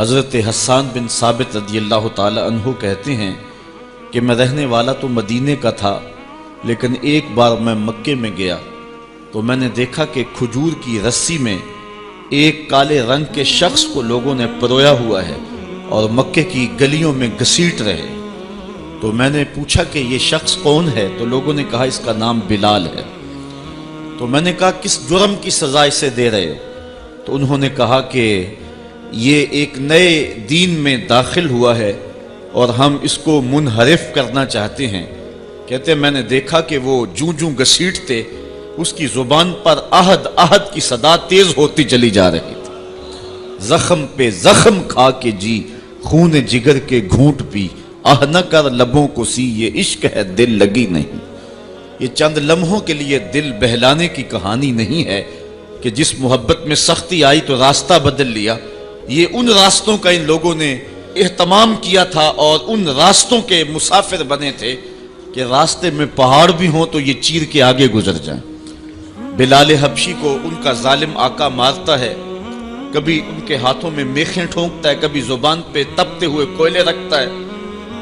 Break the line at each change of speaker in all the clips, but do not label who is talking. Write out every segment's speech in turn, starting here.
حضرت حسان بن ثابت رضی اللہ تعالی عنہ کہتے ہیں کہ میں رہنے والا تو مدینے کا تھا، لیکن ایک بار میں مکے میں گیا تو میں نے دیکھا کہ کھجور کی رسی میں ایک کالے رنگ کے شخص کو لوگوں نے پرویا ہوا ہے اور مکے کی گلیوں میں گھسیٹ رہے۔ تو میں نے پوچھا کہ یہ شخص کون ہے؟ تو لوگوں نے کہا اس کا نام بلال ہے۔ تو میں نے کہا کس جرم کی سزا اسے دے رہے ہو؟ تو انہوں نے کہا کہ یہ ایک نئے دین میں داخل ہوا ہے اور ہم اس کو منحرف کرنا چاہتے ہیں۔ کہتے ہیں میں نے دیکھا کہ وہ جوں جوں گھسیٹتے اس کی زبان پر احد احد کی صدا تیز ہوتی چلی جا رہی تھی۔ زخم پہ زخم کھا کے جی، خون جگر کے گھونٹ پی، آہ نہ کر لبوں کو سی، یہ عشق ہے دل لگی نہیں۔ یہ چند لمحوں کے لیے دل بہلانے کی کہانی نہیں ہے کہ جس محبت میں سختی آئی تو راستہ بدل لیا۔ یہ ان راستوں کا ان لوگوں نے اہتمام کیا تھا اور ان راستوں کے مسافر بنے تھے کہ راستے میں پہاڑ بھی ہوں تو یہ چیر کے آگے گزر جائیں۔ بلال حبشی کو ان کا ظالم آقا مارتا ہے، کبھی ان کے ہاتھوں میں میخیں ٹھونکتا ہے، کبھی زبان پہ تپتے ہوئے کوئلے رکھتا ہے،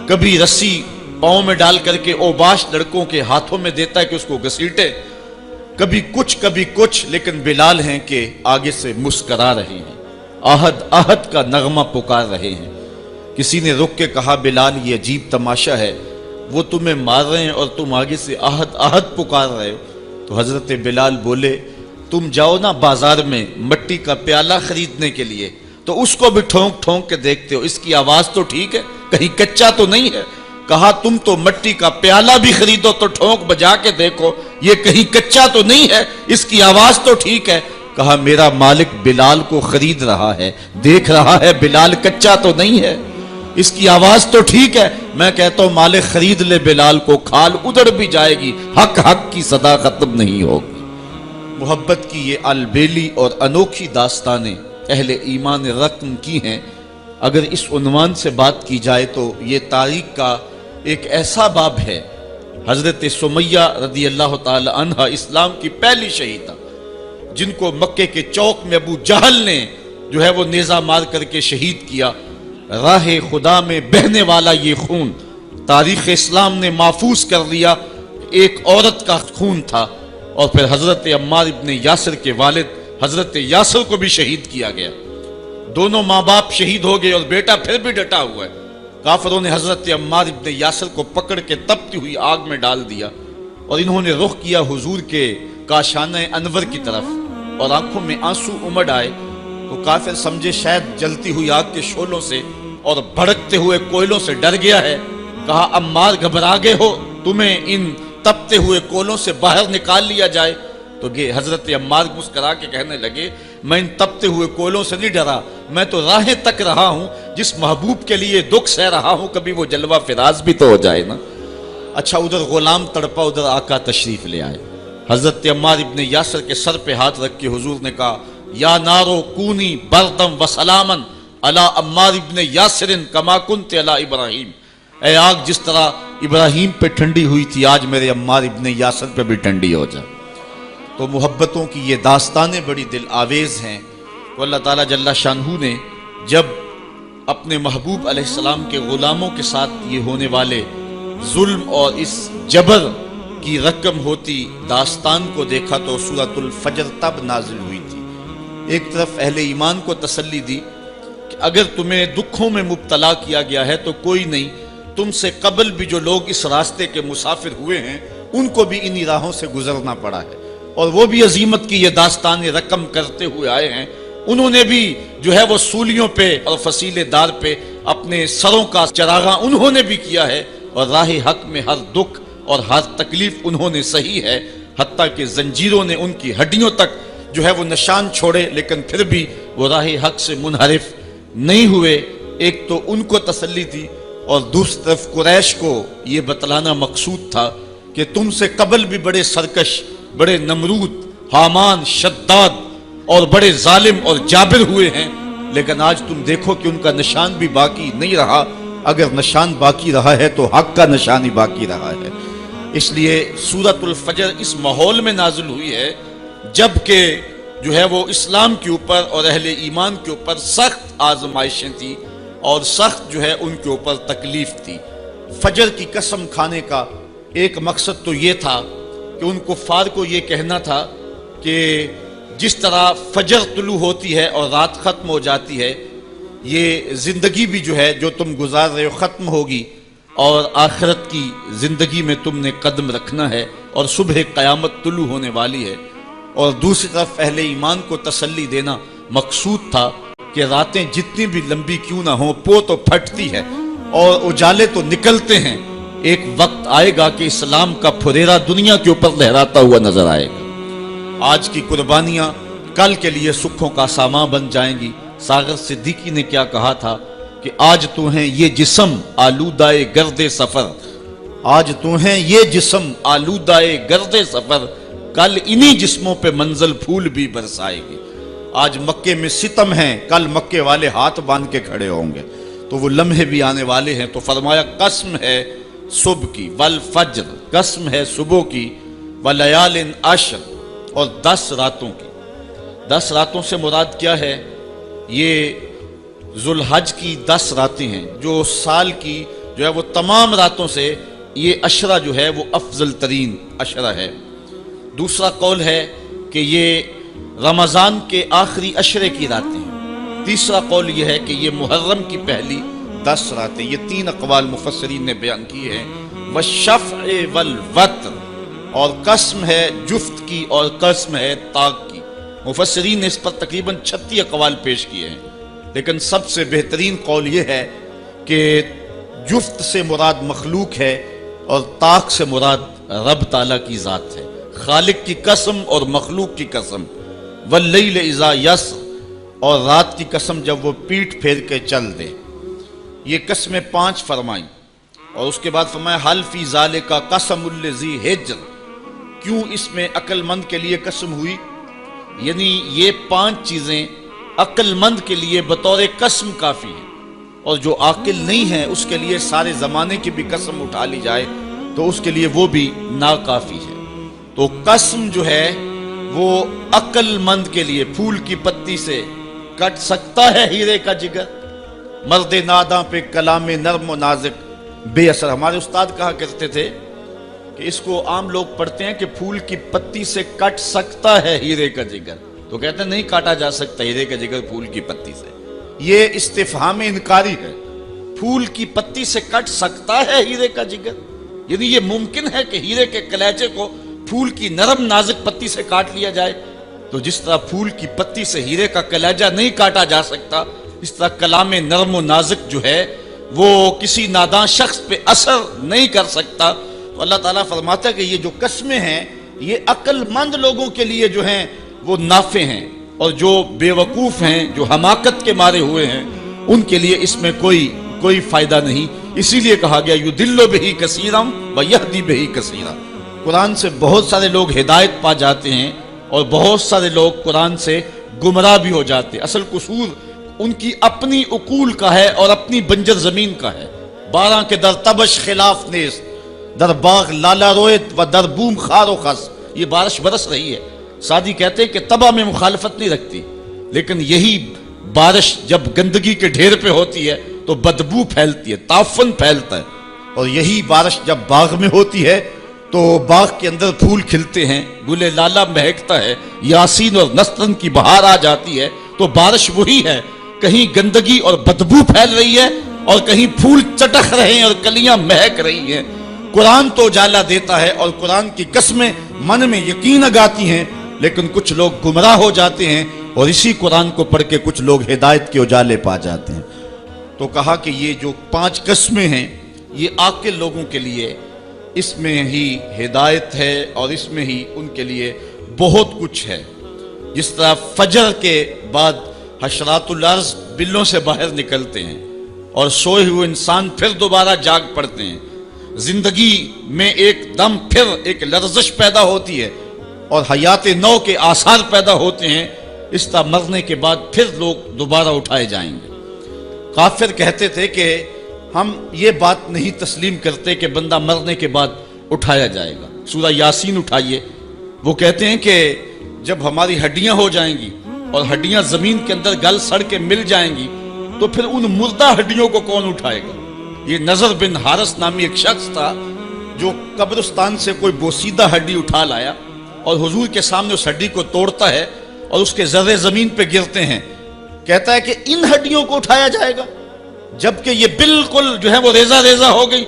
کبھی رسی پاؤں میں ڈال کر کے اوباش لڑکوں کے ہاتھوں میں دیتا ہے کہ اس کو گھسیٹے، کبھی کچھ، لیکن بلال ہیں کہ آگے سے مسکرا رہے ہیں، آہد آہد کا نغمہ پکار رہے ہیں۔ کسی نے رک کے کہا بلال یہ عجیب تماشا ہے، وہ تمہیں مار رہے ہیں اور تم آگے سے آہد آہد پکار رہے ہو۔ تو حضرت بلال بولے تم جاؤ نا بازار میں مٹی کا پیالہ خریدنے کے لیے تو اس کو بھی ٹھونک ٹھونک کے دیکھتے ہو، اس کی آواز تو ٹھیک ہے، کہیں کچا تو نہیں ہے؟ کہا تم تو مٹی کا پیالہ بھی خریدو تو ٹھونک بجا کے دیکھو، یہ کہیں کچا تو نہیں ہے، اس کی آواز تو ٹھیک ہے۔ کہا میرا مالک بلال کو خرید رہا ہے، دیکھ رہا ہے بلال کچا تو نہیں ہے، اس کی آواز تو ٹھیک ہے۔ میں کہتا ہوں مالک خرید لے بلال کو، کھال ادھر بھی جائے گی، حق حق کی صدا ختم نہیں ہوگی۔ محبت کی یہ البیلی اور انوکھی داستانیں اہل ایمان رقم کی ہیں۔ اگر اس عنوان سے بات کی جائے تو یہ تاریخ کا ایک ایسا باب ہے۔ حضرت سمیہ رضی اللہ تعالی عنہ اسلام کی پہلی شہیدہ، جن کو مکے کے چوک میں ابو جہل نے جو ہے وہ نیزہ مار کر کے شہید کیا۔ راہ خدا میں بہنے والا یہ خون تاریخ اسلام نے محفوظ کر لیا، ایک عورت کا خون تھا۔ اور پھر حضرت عمار ابن یاسر کے والد حضرت یاسر کو بھی شہید کیا گیا، دونوں ماں باپ شہید ہو گئے اور بیٹا پھر بھی ڈٹا ہوا ہے۔ کافروں نے حضرت عمار ابن یاسر کو پکڑ کے تپتی ہوئی آگ میں ڈال دیا اور انہوں نے رخ کیا حضور کے کاشانہ انور کی طرف اور آنکھوں میں آنسو امڑ آئے تو کافر سمجھے شاید جلتی ہوئی آگ کے شعلوں سے اور بھڑکتے ہوئے کوئلوں سے ڈر گیا ہے۔ کہا عمار گھبرا گئے ہو، تمہیں ان تپتے ہوئے کوئلوں سے باہر نکال لیا جائے؟ تو حضرت عمار مسکرا کے کہنے لگے میں ان تپتے ہوئے کوئلوں سے نہیں ڈرا، میں تو راہیں تک رہا ہوں، جس محبوب کے لیے دکھ سہ رہا ہوں کبھی وہ جلوہ فراز بھی تو ہو جائے نا۔ اچھا ادھر غلام تڑپا، ادھر آقا تشریف لے آئے۔ حضرت عمار ابن یاسر کے سر پہ ہاتھ رکھ کے حضور نے کہا یا نارو کونی بردم و سلامن علی عمار ابن یاسر کما کنت علی ابراہیم، اے آگ جس طرح ابراہیم پہ ٹھنڈی ہوئی تھی آج میرے عمار ابن یاسر پہ بھی ٹھنڈی ہو جائے۔ تو محبتوں کی یہ داستانیں بڑی دل آویز ہیں۔ تو اللہ تعالیٰ جل شانہ نے جب اپنے محبوب علیہ السلام کے غلاموں کے ساتھ یہ ہونے والے ظلم اور اس جبر کی رقم ہوتی داستان کو دیکھا تو سورۃ الفجر تب نازل ہوئی تھی۔ ایک طرف اہل ایمان کو تسلی دی کہ اگر تمہیں دکھوں میں مبتلا کیا گیا ہے تو کوئی نہیں، تم سے قبل بھی جو لوگ اس راستے کے مسافر ہوئے ہیں ان کو بھی انہی راہوں سے گزرنا پڑا ہے اور وہ بھی عظیمت کی یہ داستان رقم کرتے ہوئے آئے ہیں۔ انہوں نے بھی جو ہے وہ سولیوں پہ اور فصیلے دار پہ اپنے سروں کا چراغاں انہوں نے بھی کیا ہے اور راہ حق میں ہر دکھ اور ہر تکلیف انہوں نے سہی ہے، حتیٰ کہ زنجیروں نے ان کی ہڈیوں تک جو ہے وہ نشان چھوڑے، لیکن پھر بھی وہ راہ حق سے منحرف نہیں ہوئے۔ ایک تو ان کو تسلی تھی اور دوسری طرف قریش کو یہ بتلانا مقصود تھا کہ تم سے قبل بھی بڑے سرکش، بڑے نمرود، حامان، شداد اور بڑے ظالم اور جابر ہوئے ہیں، لیکن آج تم دیکھو کہ ان کا نشان بھی باقی نہیں رہا۔ اگر نشان باقی رہا ہے تو حق کا نشان ہی باقی رہا ہے۔ اس لیے سورۃ الفجر اس ماحول میں نازل ہوئی ہے جبکہ جو ہے وہ اسلام کے اوپر اور اہل ایمان کے اوپر سخت آزمائشیں تھی اور سخت جو ہے ان کے اوپر تکلیف تھی۔ فجر کی قسم کھانے کا ایک مقصد تو یہ تھا کہ ان کفار کو یہ کہنا تھا کہ جس طرح فجر طلوع ہوتی ہے اور رات ختم ہو جاتی ہے، یہ زندگی بھی جو ہے جو تم گزار رہے ہو ختم ہوگی، اور آخرت کی زندگی میں تم نے قدم رکھنا ہے اور صبح قیامت طلوع ہونے والی ہے۔ اور دوسری طرف اہل ایمان کو تسلی دینا مقصود تھا کہ راتیں جتنی بھی لمبی کیوں نہ ہوں، پو تو پھٹتی ہے اور اجالے تو نکلتے ہیں، ایک وقت آئے گا کہ اسلام کا پھریرا دنیا کے اوپر لہراتا ہوا نظر آئے گا۔ آج کی قربانیاں کل کے لیے سکھوں کا سامان بن جائیں گی۔ ساغر صدیقی نے کیا کہا تھا کہ آج تو ہیں یہ جسم آلودہ گرد سفر، آج تو ہیں یہ جسم آلودہ گرد سفر، کل انہی جسموں پہ منزل پھول بھی برسائے گی۔ آج مکے میں ستم ہیں، کل مکے والے ہاتھ باندھ کے کھڑے ہوں گے، تو وہ لمحے بھی آنے والے ہیں۔ تو فرمایا قسم ہے صبح کی، والفجر، قسم ہے صبح کی، ولیال عشر، اور 10 راتوں کی۔ 10 راتوں سے مراد کیا ہے؟ یہ ذوالحج کی 10 راتیں ہیں، جو سال کی جو ہے وہ تمام راتوں سے یہ عشرہ جو ہے وہ افضل ترین عشرہ ہے۔ دوسرا قول ہے کہ یہ رمضان کے آخری عشرے کی راتیں ہیں۔ تیسرا قول یہ ہے کہ یہ محرم کی پہلی 10 راتیں۔ یہ 3 اقوال مفسرین نے بیان کیے ہیں۔ والشفع والوتر، اور قسم ہے جفت کی اور قسم ہے طاق کی۔ مفسرین نے اس پر تقریباً 36 اقوال پیش کیے ہیں، لیکن سب سے بہترین قول یہ ہے کہ جفت سے مراد مخلوق ہے اور طاق سے مراد رب تعالیٰ کی ذات ہے۔ خالق کی قسم اور مخلوق کی قسم۔ واللیل اذا یسر، اور رات کی قسم جب وہ پیٹھ پھیر کے چل دے۔ یہ قسمیں 5 فرمائیں، اور اس کے بعد فرمایا حل فی ذالک قسم الذی حجر، کیوں اس میں عقل مند کے لیے قسم ہوئی؟ یعنی یہ 5 چیزیں عقل مند کے لیے بطور قسم کافی ہیں، اور جو عاقل نہیں ہے اس کے لیے سارے زمانے کی بھی قسم اٹھا لی جائے تو اس کے لیے وہ بھی ناکافی ہے۔ تو قسم جو ہے وہ عقل مند کے لیے، پھول کی پتی سے کٹ سکتا ہے ہیرے کا جگر، مرد ناداں پہ کلام نرم و نازک بے اثر۔ ہمارے استاد کہا کرتے تھے کہ اس کو عام لوگ پڑھتے ہیں کہ پھول کی پتی سے کٹ سکتا ہے ہیرے کا جگر، تو کہتے ہیں نہیں کاٹا جا سکتا ہیرے کا جگر پھول کی پتی سے۔ یہ استفہام انکاری ہے۔ پھول کی پتی سے کٹ سکتا ہے ہیرے کا جگر، یعنی یہ ممکن ہے کہ ہیرے کے کلیجے کو پھول کی نرم نازک پتی سے کاٹ لیا جائے؟ تو جس طرح پھول کی پتی سے ہیرے کا کلیجہ نہیں کاٹا جا سکتا، اس طرح کلام نرم و نازک جو ہے وہ کسی ناداں شخص پہ اثر نہیں کر سکتا۔ تو اللہ تعالیٰ فرماتا ہے کہ یہ جو قسمیں ہیں یہ عقل مند لوگوں کے لیے جو ہیں وہ نافع ہیں، اور جو بے وقوف ہیں، جو حماقت کے مارے ہوئے ہیں، ان کے لیے اس میں کوئی فائدہ نہیں۔ اسی لیے کہا گیا یضل بہ کثیرا ویہدی بہ کثیرا۔ قرآن سے بہت سارے لوگ ہدایت پا جاتے ہیں اور بہت سارے لوگ قرآن سے گمراہ بھی ہو جاتے ہیں۔ اصل قصور ان کی اپنی عقول کا ہے اور اپنی بنجر زمین کا ہے۔ 12 کے در تبش خلاف نیست، در باغ لالا رویت و در بوم خار و خس۔ یہ بارش برس رہی ہے، سعدی کہتے ہیں کہ تباہ میں مخالفت نہیں رکھتی، لیکن یہی بارش جب گندگی کے ڈھیر پہ ہوتی ہے تو بدبو پھیلتی ہے، تعفن پھیلتا ہے، اور یہی بارش جب باغ میں ہوتی ہے تو باغ کے اندر پھول کھلتے ہیں، گلے لالا مہکتا ہے، یاسین اور نسترن کی بہار آ جاتی ہے۔ تو بارش وہی ہے، کہیں گندگی اور بدبو پھیل رہی ہے اور کہیں پھول چٹک رہے ہیں اور کلیاں مہک رہی ہیں۔ قرآن تو اجالا دیتا ہے اور قرآن کی قسمیں من میں یقین اگاتی ہیں، لیکن کچھ لوگ گمراہ ہو جاتے ہیں اور اسی قرآن کو پڑھ کے کچھ لوگ ہدایت کے اجالے پا جاتے ہیں۔ تو کہا کہ یہ جو 5 قسمیں ہیں یہ عاقل لوگوں کے لیے اس میں ہی ہدایت ہے اور اس میں ہی ان کے لیے بہت کچھ ہے۔ جس طرح فجر کے بعد حشرات الارض بلوں سے باہر نکلتے ہیں اور سوئے ہوئے انسان پھر دوبارہ جاگ پڑتے ہیں، زندگی میں ایک دم پھر ایک لرزش پیدا ہوتی ہے اور حیات نو کے آثار پیدا ہوتے ہیں، اس طرح مرنے کے بعد پھر لوگ دوبارہ اٹھائے جائیں گے۔ کافر کہتے تھے کہ ہم یہ بات نہیں تسلیم کرتے کہ بندہ مرنے کے بعد اٹھایا جائے گا۔ سورہ یاسین اٹھائیے، وہ کہتے ہیں کہ جب ہماری ہڈیاں ہو جائیں گی اور ہڈیاں زمین کے اندر گل سڑ کے مل جائیں گی تو پھر ان مردہ ہڈیوں کو کون اٹھائے گا؟ یہ نضر بن حارث نامی ایک شخص تھا جو قبرستان سے کوئی بوسیدہ ہڈی اٹھا لایا اور حضور کے سامنے اس ہڈی کو توڑتا ہے اور اس کے ذرے زمین پہ گرتے ہیں. کہتا ہے کہ ان ہڈیوں کو اٹھایا جائے گا جبکہ یہ بالکل جو ہے وہ ریزہ ریزہ ہو گئی.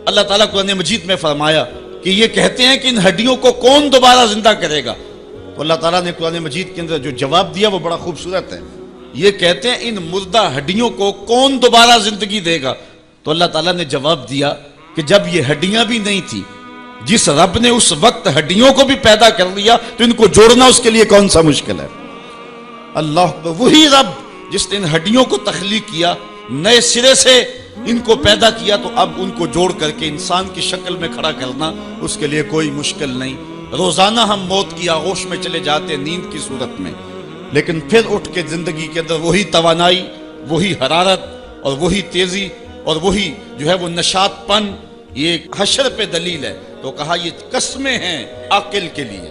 اللہ تعالیٰ قرآن مجید میں فرمایا کہ یہ کہتے ہیں کہ ان ہڈیوں کو کون دوبارہ زندہ کرے گا؟ تو اللہ تعالیٰ نے قرآن مجید کے اندر جو جواب دیا وہ بڑا خوبصورت ہے. یہ کہتے ہیں ان مردہ ہڈیوں کو کون دوبارہ زندگی دے گا؟ تو اللہ تعالیٰ نے جواب دیا کہ جب یہ ہڈیاں بھی نہیں تھی، جس رب نے اس وقت ہڈیوں کو بھی پیدا کر لیا تو ان کو جوڑنا اس کے لیے کون سا مشکل ہے؟ اللہ وہی رب جس نے ان ہڈیوں کو تخلیق کیا، نئے سرے سے ان کو پیدا کیا، تو اب ان کو جوڑ کر کے انسان کی شکل میں کھڑا کرنا اس کے لیے کوئی مشکل نہیں. روزانہ ہم موت کی آغوش میں چلے جاتے نیند کی صورت میں، لیکن پھر اٹھ کے زندگی کے اندر وہی توانائی، وہی حرارت اور وہی تیزی اور وہی جو ہے وہ نشاط پن. یہ حشر پہ دلیل ہے. تو کہا یہ قسمیں ہیں عاقل کے لیے.